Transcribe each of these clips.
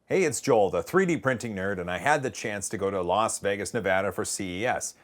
Hey, it's Joel, the 3D printing nerd, and I had the chance to go to Las Vegas, Nevada for CES.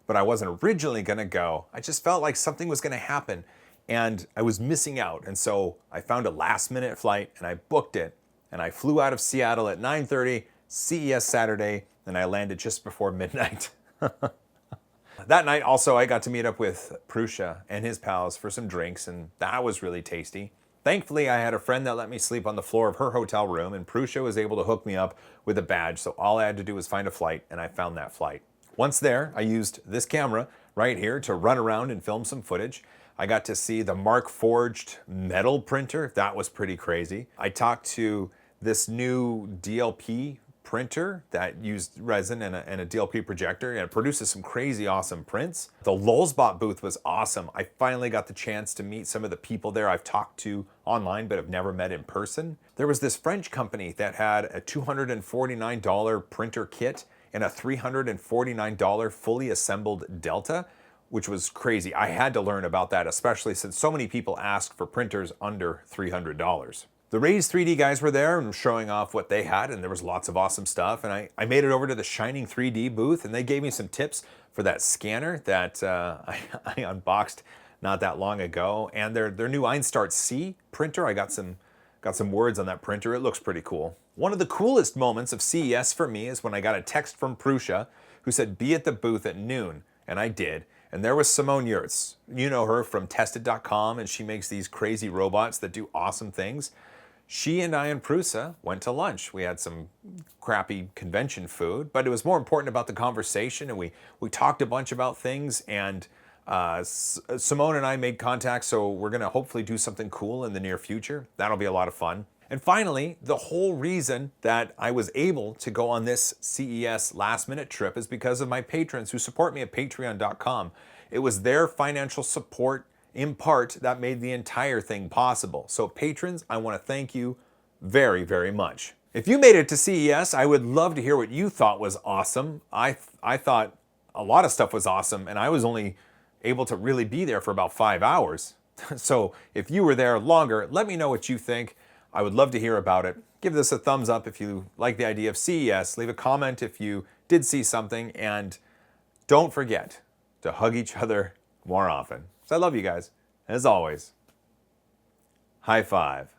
But I wasn't originally going to go. I just felt like something was going to happen and I was missing out. And so I found a last-minute flight and I booked it. And I flew out of Seattle at 9:30, CES Saturday, and I landed just before midnight. That night also I got to meet up with Prusa and his pals for some drinks, and that was really tasty. Thankfully, I had a friend that let me sleep on the floor of her hotel room, and Prusa was able to hook me up with a badge, so all I had to do was find a flight, and I found that flight. Once there, I used this camera right here to run around and film some footage. I got to see the Mark Forged metal printer. That was pretty crazy. I talked to this new DLP printer that used resin and a DLP projector, and it produces some crazy awesome prints. The Lulzbot booth was awesome. I finally got the chance to meet some of the people there I've talked to online but have never met in person. There was this French company that had a $249 printer kit and a $349 fully assembled Delta, which was crazy. I had to learn about that, especially since so many people ask for printers under $300. The Raise 3D guys were there and showing off what they had, and there was lots of awesome stuff. And I made it over to the Shining 3D booth, and they gave me some tips for that scanner that I unboxed not that long ago. And their new Einstart C printer, I got some words on that printer. It looks pretty cool. One of the coolest moments of CES for me is when I got a text from Prusa who said, "Be at the booth at noon." And I did. And there was Simone Yurts. You know her from Tested.com, and she makes these crazy robots that do awesome things. She and I and Prusa went to lunch. We had some crappy convention food, but it was more important about the conversation, and we talked a bunch about things, and Simone and I made contact, so we're gonna hopefully do something cool in the near future. That'll be a lot of fun. And finally, the whole reason that I was able to go on this CES last-minute trip is because of my patrons who support me at patreon.com. It was their financial support in part that made the entire thing possible. So patrons, I want to thank you very, very much. If you made it to CES, I would love to hear what you thought was awesome. I thought a lot of stuff was awesome, and I was only able to really be there for about 5 hours. So if you were there longer, let me know what you think. I would love to hear about it. Give this a thumbs up if you like the idea of CES. Leave a comment if you did see something, and don't forget to hug each other more often. So I love you guys. As always, high five.